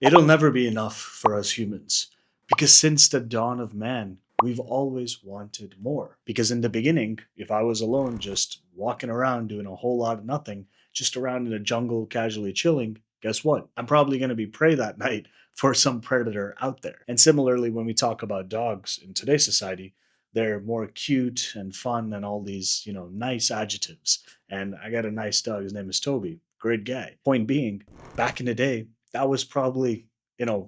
It'll never be enough for us humans because since the dawn of man, we've always wanted more. Because in the beginning, if I was alone, just walking around doing a whole lot of nothing, just around in the jungle, casually chilling, guess what? I'm probably going to be prey that night for some predator out there. And similarly, when we talk about dogs in today's society, they're more cute and fun and all these, nice adjectives. And I got a nice dog. His name is Toby. Great guy. Point being, back in the day, that was probably,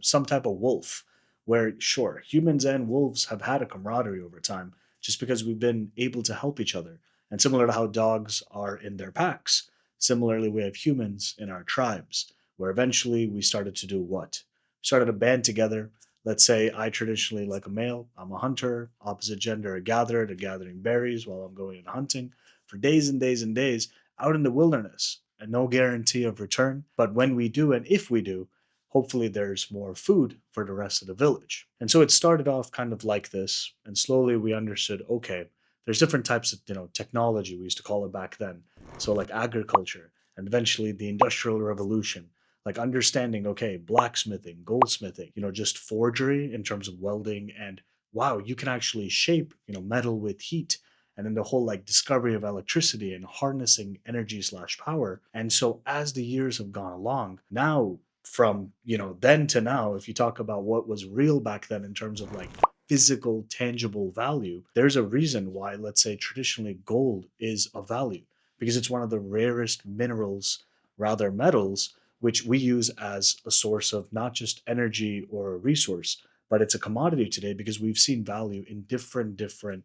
some type of wolf where, sure, humans and wolves have had a camaraderie over time just because we've been able to help each other. And similar to how dogs are in their packs, similarly, we have humans in our tribes, where eventually we started to do what? We started a band together. Let's say I traditionally like a male, I'm a hunter, opposite gender are gathered, are gathering berries while I'm going and hunting for days and days and days out in the wilderness and no guarantee of return. But when we do, and if we do, hopefully there's more food for the rest of the village. And so it started off kind of like this, and slowly we understood, okay, there's different types of, technology we used to call it back then. So like agriculture, and eventually the industrial revolution, like understanding, okay, blacksmithing, goldsmithing, just forgery in terms of welding, and wow, you can actually shape, metal with heat, and then the whole like discovery of electricity and harnessing energy slash power. And so as the years have gone along, now from then to now, if you talk about what was real back then in terms of like physical tangible value, there's a reason why, let's say, traditionally gold is a value because it's one of the rarest minerals, rather metals, which we use as a source of not just energy or a resource, but it's a commodity today because we've seen value in different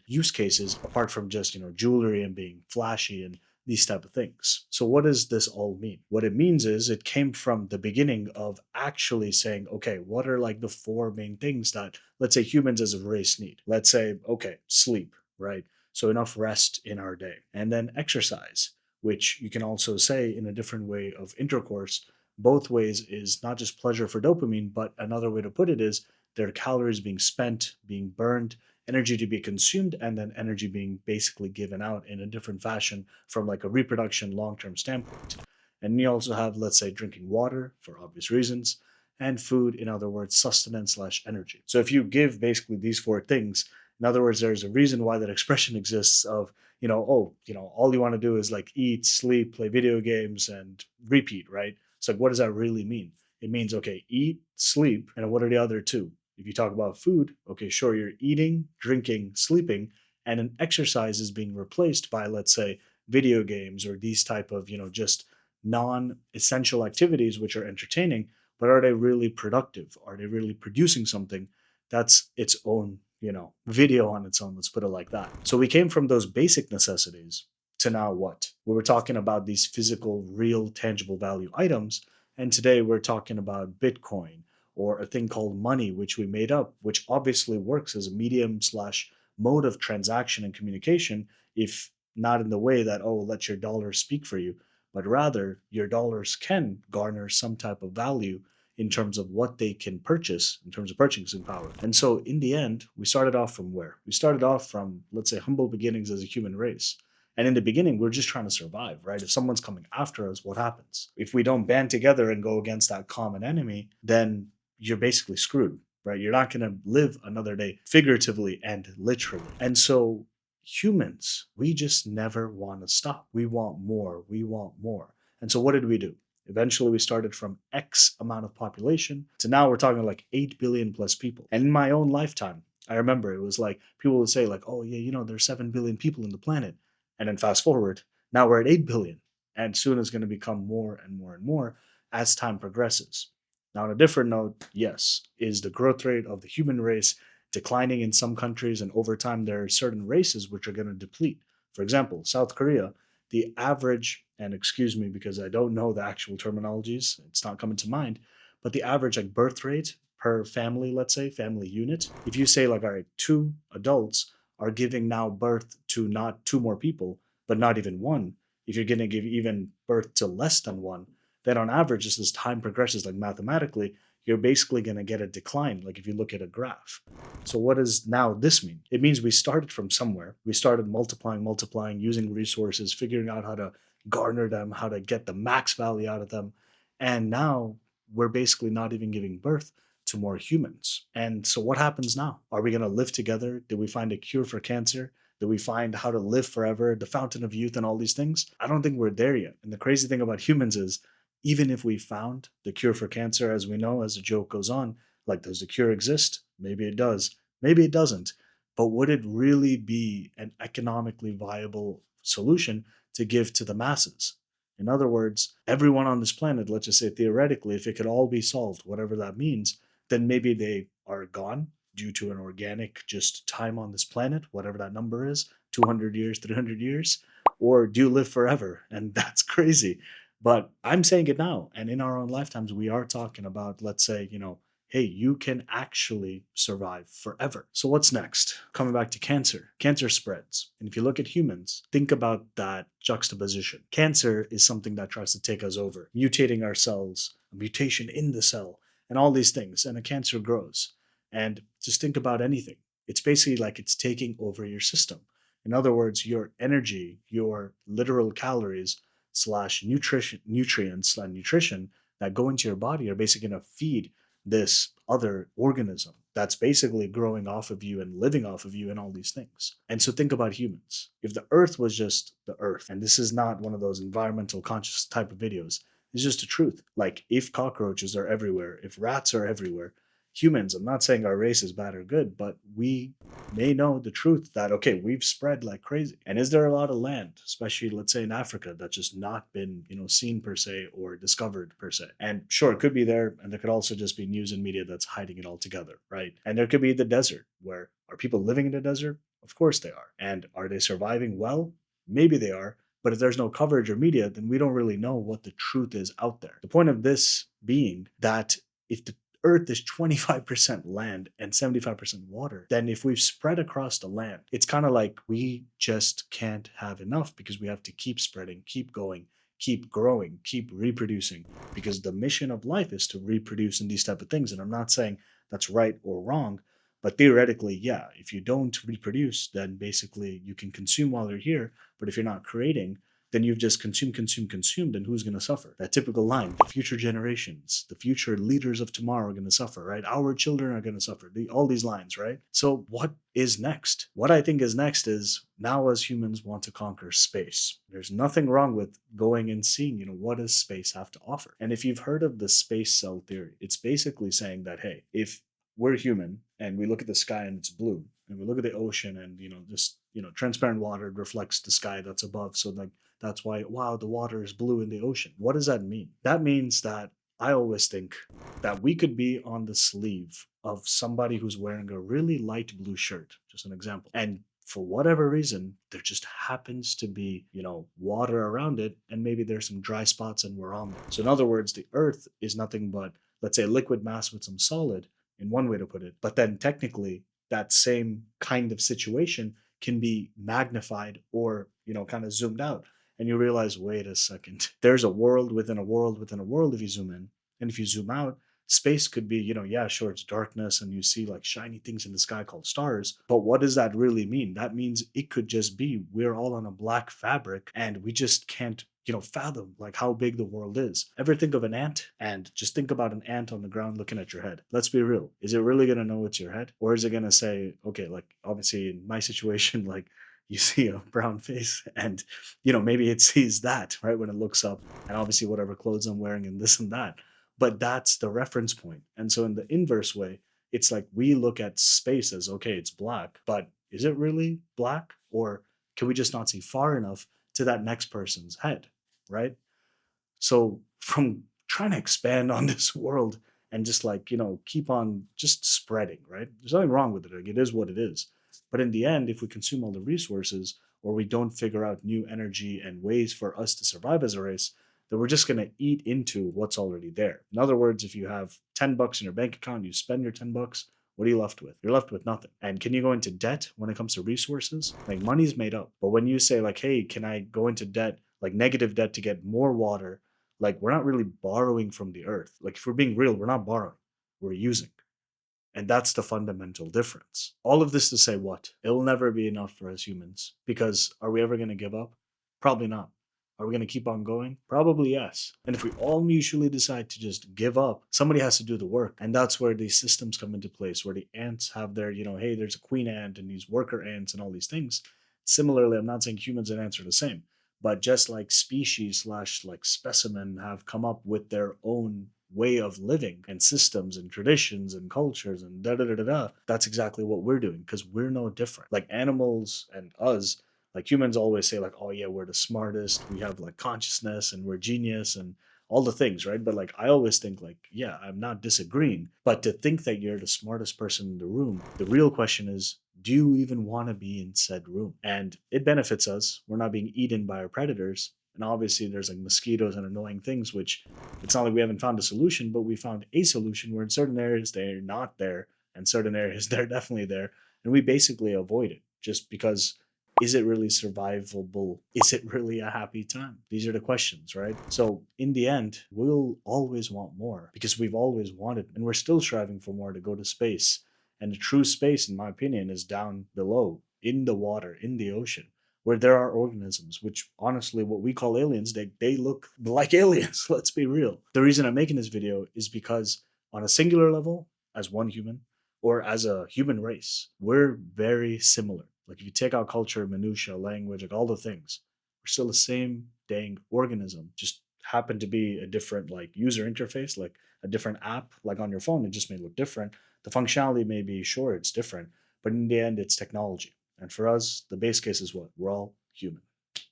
use cases apart from just jewelry and being flashy and these type of things. So what does this all mean? What it means is it came from the beginning of actually saying, okay, what are like the four main things that, let's say, humans as a race need? Let's say, okay, sleep, right? So enough rest in our day, and then exercise, which you can also say in a different way of intercourse. Both ways is not just pleasure for dopamine, but another way to put it is there are calories being spent, being burned, energy to be consumed, and then energy being basically given out in a different fashion from like a reproduction long-term standpoint. And you also have, let's say, drinking water for obvious reasons, and food, in other words, sustenance slash energy. So if you give basically these four things, in other words, there's a reason why that expression exists of, oh, all you want to do is like eat, sleep, play video games, and repeat, right? So what does that really mean? It means, okay, eat, sleep, and what are the other two? If you talk about food, okay, sure, you're eating, drinking, sleeping, and an exercise is being replaced by, let's say, video games or these type of, just non-essential activities which are entertaining, but are they really productive? Are they really producing something that's its own, video on its own? Let's put it like that. So we came from those basic necessities to now what? We were talking about these physical, real, tangible value items, and today we're talking about Bitcoin or a thing called money, which we made up, which obviously works as a medium slash mode of transaction and communication, if not in the way that, oh, let your dollars speak for you, but rather your dollars can garner some type of value in terms of what they can purchase in terms of purchasing power. And so in the end, we started off from where? We started off from, let's say, humble beginnings as a human race. And in the beginning, we're just trying to survive, right? If someone's coming after us, what happens? If we don't band together and go against that common enemy, then you're basically screwed, right? You're not going to live another day figuratively and literally. And so humans, we just never want to stop. We want more. We want more. And so what did we do? Eventually, we started from X amount of population to now we're talking like 8 billion plus people. And in my own lifetime, I remember it was like people would say, like, oh, yeah, there's 7 billion people in the planet. And then fast forward, now we're at 8 billion. And soon it's going to become more and more and more as time progresses. Now, on a different note, yes, is the growth rate of the human race declining in some countries, and over time, there are certain races which are going to deplete. For example, South Korea, the average, and excuse me because I don't know the actual terminologies, it's not coming to mind, but the average like birth rate per family, let's say, family unit, if you say, like, all right, two adults are giving now birth to not two more people, but not even one, if you're going to give even birth to less than one, then on average, as time progresses, like mathematically, you're basically going to get a decline, like if you look at a graph. So what does now this mean? It means we started from somewhere. We started multiplying, using resources, figuring out how to garner them, how to get the max value out of them. And now we're basically not even giving birth to more humans. And so what happens now? Are we going to live together? Did we find a cure for cancer? Did we find how to live forever, the fountain of youth, and all these things? I don't think we're there yet. And the crazy thing about humans is, even if we found the cure for cancer, as we know, as the joke goes on, like, does the cure exist? Maybe it does. Maybe it doesn't. But would it really be an economically viable solution to give to the masses? In other words, everyone on this planet, let's just say theoretically, if it could all be solved, whatever that means, then maybe they are gone due to an organic just time on this planet, whatever that number is, 200 years, 300 years, or do you live forever? And that's crazy. But I'm saying it now. And in our own lifetimes, we are talking about, let's say, hey, you can actually survive forever. So what's next? Coming back to cancer. Cancer spreads. And if you look at humans, think about that juxtaposition. Cancer is something that tries to take us over, mutating our cells, a mutation in the cell, and all these things. And a cancer grows. And just think about anything. It's basically like it's taking over your system. In other words, your energy, your literal calories slash nutrients and nutrition that go into your body are basically going to feed this other organism that's basically growing off of you and living off of you and all these things. And so think about humans. If the earth was just the earth, and this is not one of those environmental conscious type of videos, it's just the truth. Like, if cockroaches are everywhere, if rats are everywhere, humans, I'm not saying our race is bad or good, but we may know the truth that, okay, we've spread like crazy. And is there a lot of land, especially let's say in Africa, that's just not been, seen per se or discovered per se? And sure, it could be there, and there could also just be news and media that's hiding it all together, right? And there could be the desert, where are people living in the desert? Of course they are. And are they surviving well? Maybe they are. But if there's no coverage or media, then we don't really know what the truth is out there. The point of this being that if the Earth is 25% land and 75% water, then if we've spread across the land, it's kind of like we just can't have enough, because we have to keep spreading, keep going, keep growing, keep reproducing, because the mission of life is to reproduce in these type of things. And I'm not saying that's right or wrong, but theoretically, yeah, if you don't reproduce, then basically you can consume while you're here. But if you're not creating, then you've just consumed, and who's going to suffer? That typical line: the future generations, the future leaders of tomorrow are going to suffer, right? Our children are going to suffer. All these lines, right? So what is next? What I think is next is, now as humans want to conquer space. There's nothing wrong with going and seeing, what does space have to offer? And if you've heard of the space cell theory, it's basically saying that, hey, if we're human and we look at the sky and it's blue, and we look at the ocean and, just, transparent water reflects the sky that's above. So, like, that's why, wow, the water is blue in the ocean. What does that mean? That means that I always think that we could be on the sleeve of somebody who's wearing a really light blue shirt, just an example. And for whatever reason, there just happens to be, water around it, and maybe there's some dry spots and we're on there. So, in other words, the earth is nothing but, let's say, liquid mass with some solid, in one way to put it. But then technically, that same kind of situation can be magnified or, kind of zoomed out, and you realize, wait a second, there's a world within a world within a world if you zoom in. And if you zoom out, space could be, yeah, sure, it's darkness and you see like shiny things in the sky called stars. But what does that really mean? That means it could just be we're all on a black fabric, and we just can't, fathom like how big the world is. Ever think of an ant? And just think about an ant on the ground looking at your head. Let's be real. Is it really going to know it's your head? Or is it going to say, okay, like, obviously in my situation, like, you see a brown face and, maybe it sees that, right, when it looks up, and obviously whatever clothes I'm wearing and this and that. But that's the reference point. And so in the inverse way, it's like we look at space as, okay, it's black, but is it really black? Or can we just not see far enough to that next person's head, right? So from trying to expand on this world and just like, keep on just spreading, right? There's nothing wrong with it. Like, it is what it is. But in the end, if we consume all the resources, or we don't figure out new energy and ways for us to survive as a race, then we're just going to eat into what's already there. In other words, if you have $10 in your bank account, you spend your $10, what are you left with? You're left with nothing. And can you go into debt when it comes to resources? Like, money's made up. But when you say like, hey, can I go into debt, like negative debt, to get more water? Like, we're not really borrowing from the earth. Like, if we're being real, we're not borrowing, we're using. And that's the fundamental difference. All of this to say what? It will never be enough for us humans. Because are we ever going to give up? Probably not. Are we going to keep on going? Probably yes. And if we all mutually decide to just give up, somebody has to do the work. And that's where these systems come into place, where the ants have their, hey, there's a queen ant and these worker ants and all these things. Similarly, I'm not saying humans and ants are the same, but just like species slash like specimen have come up with their own way of living and systems and traditions and cultures and da da da da da. That's exactly what we're doing because we're no different. Like animals and us, like humans always say, like, oh yeah, we're the smartest, we have like consciousness and we're genius and all the things, right? But like I always think like, yeah, I'm not disagreeing, but to think that you're the smartest person in the room, the real question is, do you even want to be in said room? And it benefits us. We're not being eaten by our predators. And obviously there's like mosquitoes and annoying things, which it's not like we haven't found a solution, but we found a solution where in certain areas they're not there and certain areas they're definitely there. And we basically avoid it just because, is it really survivable? Is it really a happy time? These are the questions, right? So in the end, we'll always want more because we've always wanted, and we're still striving for more to go to space. And the true space, in my opinion, is down below, in the water, in the ocean, where there are organisms, which honestly, what we call aliens, they look like aliens. Let's be real. The reason I'm making this video is because on a singular level, as one human, or as a human race, we're very similar. Like if you take out culture, minutia, language, like all the things, we're still the same dang organism. Just happen to be a different like user interface, like a different app, like on your phone. It just may look different. The functionality may be sure it's different, but in the end, it's technology. And for us, the base case is what? We're all human.